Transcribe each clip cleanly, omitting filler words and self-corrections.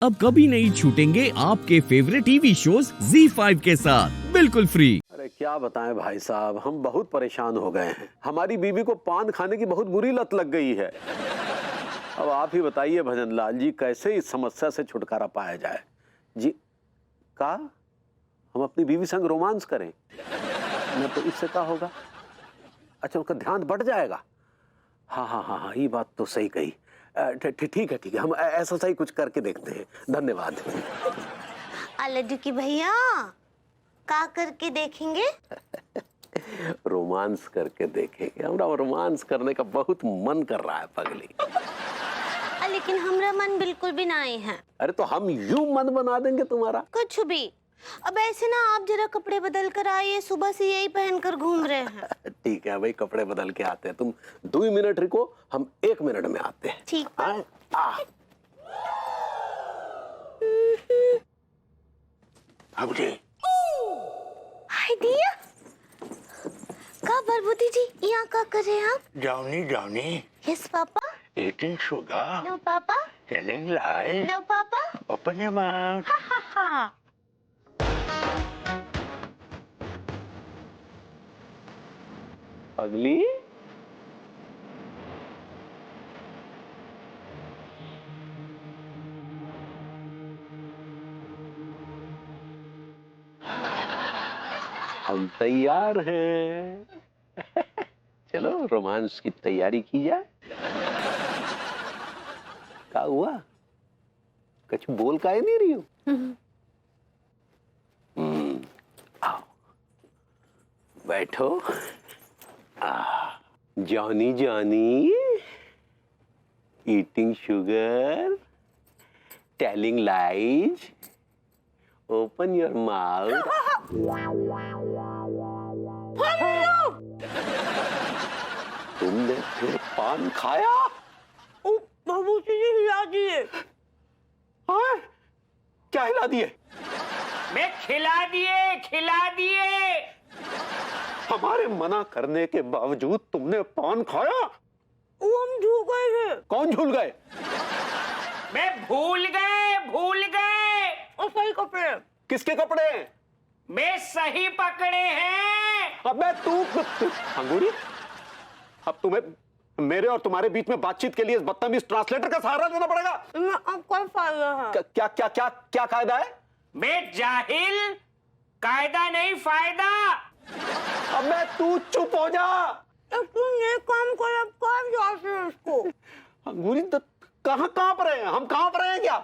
अब कभी नहीं छूटेंगे आपके फेवरेट टीवी शोज ZEE5 के साथ बिल्कुल फ्री। अरे क्या बताएं भाई साहब, हम बहुत परेशान हो गए हैं। हमारी बीवी को पान खाने की बहुत बुरी लत लग गई है। अब आप ही बताइए भजन लाल जी, कैसे इस समस्या से छुटकारा पाया जाए। जी का हम अपनी बीवी संग रोमांस करें न, तो इससे क्या होगा? अच्छा, उनका ध्यान बढ़ जाएगा। हाँ हाँ हाँ हाँ, ये बात तो सही कही। ठीक है, हम ऐसा सही कुछ करके देखते हैं। धन्यवाद। लड्डू की भैया का करके देखेंगे? रोमांस करके देखेंगे। हमरा रोमांस करने का बहुत मन कर रहा है पगली। लेकिन हमरा मन बिल्कुल भी नहीं है। अरे तो हम यूं मन बना देंगे तुम्हारा। कुछ भी। अब ऐसे ना, आप जरा कपड़े बदल कर आइए, सुबह से यही पहनकर घूम रहे हैं। ठीक है भाई, कपड़े बदल के आते हैं। तुम 2 मिनट रुको, हम 1 मिनट में आते हैं। ठीक है। हाय दिया। का बरबूती जी, यहाँ का कर रहे हैं आप? Johnny, yes papa. eating sugar, no papa. telling lies, no papa. open your mouth. हाँ। पगली हम तैयार हैं। चलो रोमांस की तैयारी की जाए। क्या हुआ? कुछ बोल का ही नहीं रही हो? आओ बैठो। Johnny Johnny, eating sugar, telling lies, open your mouth. तुमने फिर पान खाया? बाबूजी जी हिला दिए। हाँ? क्या हिला दिए? मैं खिला दिए। हमारे मना करने के बावजूद तुमने पान खाया? वो हम झूल गए थे। कौन झूल गए? मैं भूल गए। और सही कपड़े। किसके कपड़े? मैं सही पकड़े हैं। अबे तू अंगूरी, अब तुम्हें मेरे और तुम्हारे बीच में बातचीत के लिए इस बदतमीज ट्रांसलेटर का सहारा देना पड़ेगा। अब कोई फायदा है? क्या क्या क्या क्या कायदा है? मैं जाहिल, कायदा नहीं फायदा। अबे तू चुप हो जा। तुम ये काम कर, अब कब जाते उसको? अंगूरी कहाँ कांप रहे हैं? हम कांप रहे हैं क्या?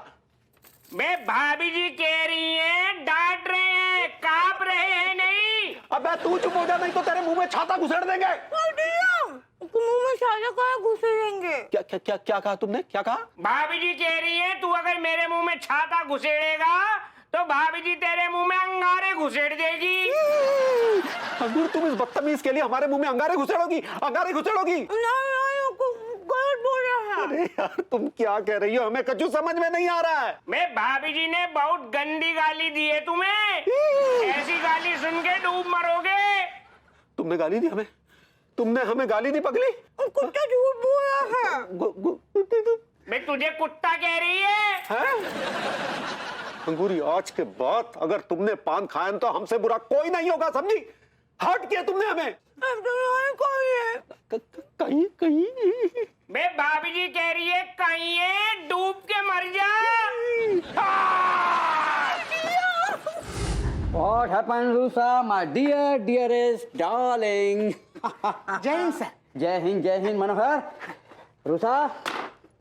मैं भाभी जी कह रही हैं, डांट रहे हैं, कांप रहे हैं नहीं। अबे तू चुप हो जा, नहीं तो तेरे मुंह में छाता घुसेड़ देंगे। मुंह में छाता कहाँ घुसेड़ेंगे? क्या क्या क्या क्या कहा तुमने? क्या कहा? भाभी जी कह रही है, तू अगर मेरे मुंह में छाता घुसेड़ेगा तो भाभी जी तेरे मुंह में अंगारे घुसेड़ देगी। अंगूर, तुम इस बदतमीज के लिए हमारे मुंह में अंगारे घुसेड़ोगी? गलत बोल रहा है। अरे यार, तुम क्या कह रही हो? हमें कुछ समझ में नहीं आ रहा है। मैं भाभी जी ने बहुत गंदी गाली दी है तुम्हें। ऐसी गाली सुन के डूब मरोगे। तुमने गाली दी हमें? तुमने हमें गाली दी पगली? कुत्ता झूठ बोल रहा है। मैं तुझे कुत्ता कह रही है? अंगूरी, आज के बाद अगर तुमने पान खाया तो हमसे बुरा कोई नहीं होगा, समझी? हर्ट किया तुमने हमें। कहीं कहीं मैं भाभी जी कह रही है, कहीं है डूब के मर जा। What happened, Rusa, my dearest darling? जय हिंद सर। जय हिंद मनोहर। RUSA,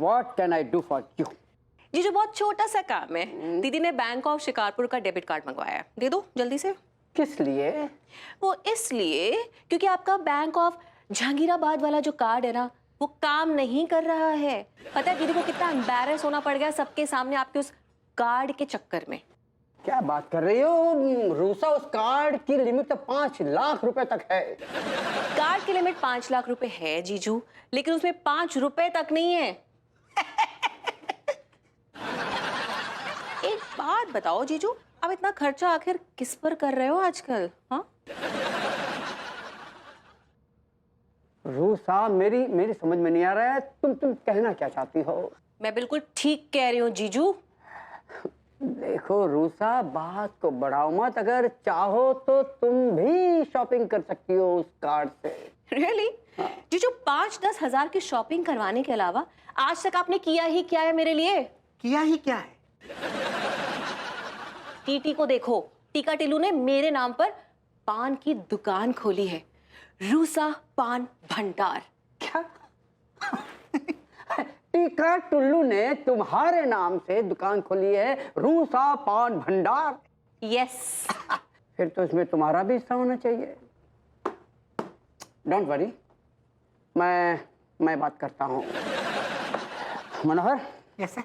what can I do for you? ये जो बहुत छोटा सा काम है, दीदी ने बैंक ऑफ शिकारपुर का डेबिट कार्ड मंगवाया है, दे दो जल्दी से। किस लिए? वो इसलिए क्योंकि आपका बैंक ऑफ जहांगीराबाद वाला जो कार्ड है ना, वो काम नहीं कर रहा है। पता है दीदी को कितना एम्बैरेस होना पड़ गया सबके सामने आपके उस कार्ड के चक्कर में। क्या बात कर रही हो रूसा? उस कार्ड की लिमिट तो 5 लाख रुपए तक है। कार्ड की लिमिट 5 लाख रुपए है जीजू, लेकिन उसमें 5 रुपए तक नहीं है। एक बात बताओ जीजू, अब इतना खर्चा आखिर किस पर कर रहे हो आजकल? हाँ, रूसा, मेरी समझ में नहीं आ रहा है, तुम कहना क्या चाहती हो? मैं बिल्कुल ठीक कह रही हूँ जीजू। देखो रूसा, बात को बढ़ाओ मत। अगर चाहो तो तुम भी शॉपिंग कर सकती हो उस कार्ड से। रियली? जी, जो 5-10 हजार की शॉपिंग करवाने के अलावा आज तक आपने किया ही क्या है मेरे लिए? किया ही क्या है? टीटी को देखो, टीका टिल्लू ने मेरे नाम पर पान की दुकान खोली है, रूसा पान भंडार। क्या? टीका टुल्लू ने तुम्हारे नाम से दुकान खोली है, रूसा पान भंडार? यस। फिर तो इसमें तुम्हारा भी हिस्सा होना चाहिए। डोंट वरी, मैं बात करता हूँ। मनोहर, यस सर।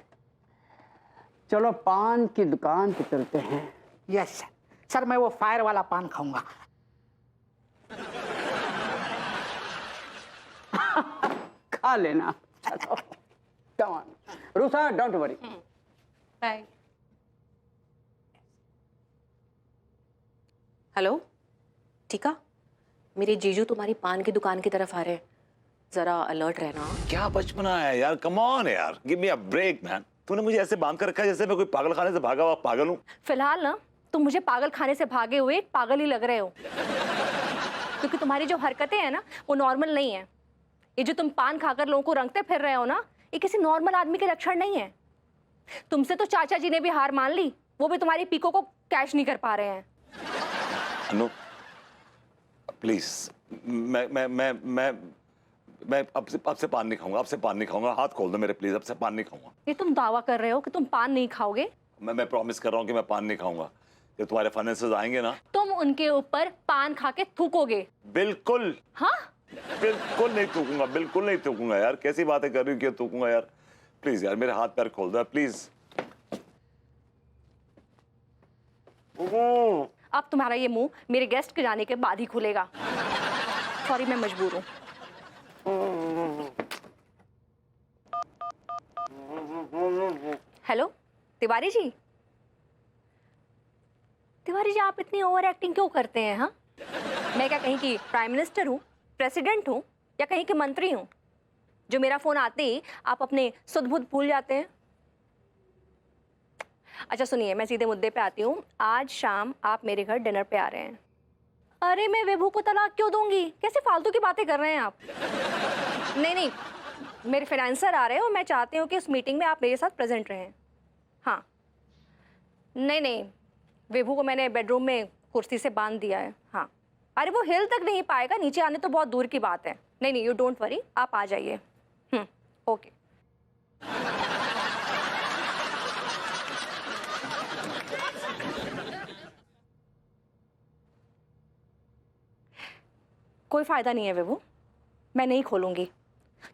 चलो पान की दुकान पे चलते हैं। Yes sir. सर मैं वो फायर वाला पान खाऊंगा। खा लेना। चलो come on Rusa, don't worry. Bye. Hello Tika, मेरे जीजू तुम्हारी पान की दुकान की तरफ आ रहे हैं, जरा अलर्ट रहना। क्या बचपना है यार, कम ऑन यार, give me a break man. तूने मुझे ऐसे बांध कर रखा है जैसे मैं कोई पागल खाने से भागा हुआ पागल हूँ। फिलहाल ना तुम मुझे पागल खाने से भागे हुए एक पागल ही लग रहे हो, क्योंकि तुम्हारी जो हरकतें हैं ना वो नॉर्मल नहीं है। ये जो तुम पान खाकर लोगों को रंगते फिर रहे हो ना, ये किसी नॉर्मल आदमी के लक्षण नहीं है। तुमसे तो चाचा जी ने भी हार मान ली, वो भी तुम्हारी पीको को कैश नहीं कर पा रहे हैं। अनु प्लीज, मैं अब से पान नहीं खाऊंगा, अब से पान नहीं खाऊंगा। हाथ खोल दो मेरे प्लीज, अब से पान नहीं खाऊंगा। ये तुम दावा कर रहे हो कि तुम पान नहीं खाओगे? मैं प्रॉमिस कर रहा हूँ कि मैं पान नहीं खाऊंगा। जब तुम्हारे फाइनेंसेस आएंगे ना, तुम उनके ऊपर पान खा के थूकोगे? बिल्कुल। हाँ? बिल्कुल नहीं थूकूंगा, बिल्कुल नहीं थूकूंगा यार। कैसी बातें कर रही हो, क्यों थूकूंगा यार? प्लीज यार मेरे हाथ पैर खोल दो प्लीज। अब तुम्हारा ये मुंह मेरे गेस्ट के जाने के बाद ही खुलेगा। सॉरी, मैं मजबूर हूँ। हेलो तिवारी जी। तिवारी जी, आप इतनी ओवर एक्टिंग क्यों करते हैं? हाँ, मैं क्या कहीं की प्राइम मिनिस्टर हूँ, प्रेसिडेंट हूँ, या कहीं के मंत्री हूँ जो मेरा फोन आते ही आप अपने सुध बुध भूल जाते हैं? अच्छा सुनिए, मैं सीधे मुद्दे पे आती हूँ। आज शाम आप मेरे घर डिनर पे आ रहे हैं। अरे मैं विभू को तलाक क्यों दूंगी? कैसे फालतू की बातें कर रहे हैं आप? नहीं, मेरे फाइनेंसर आ रहे हैं और मैं चाहती हूँ कि उस मीटिंग में आप मेरे साथ प्रेजेंट रहें। हाँ, नहीं, विभू को मैंने बेडरूम में कुर्सी से बांध दिया है। हाँ, अरे वो हिल तक नहीं पाएगा, नीचे आने तो बहुत दूर की बात है। नहीं, यू डोंट वरी, आप आ जाइए। ओके। कोई फायदा नहीं है विभू, मैं नहीं खोलूंगी।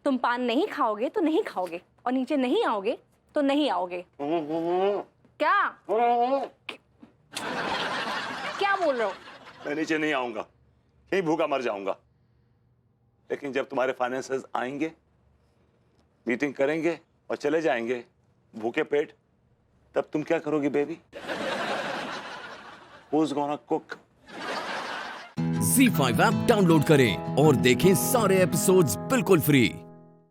तुम पान नहीं खाओगे तो नहीं खाओगे, और नीचे नहीं आओगे तो नहीं आओगे। क्या क्या बोल रहे हो? मैं नीचे नहीं आऊंगा, यहीं भूखा मर जाऊंगा। लेकिन जब तुम्हारे फाइनेंसर्स आएंगे, मीटिंग करेंगे और चले जाएंगे भूखे पेट, तब तुम क्या करोगी baby? Who's gonna cook? Z5 app download करें और देखें सारे एपिसोड्स बिल्कुल फ्री।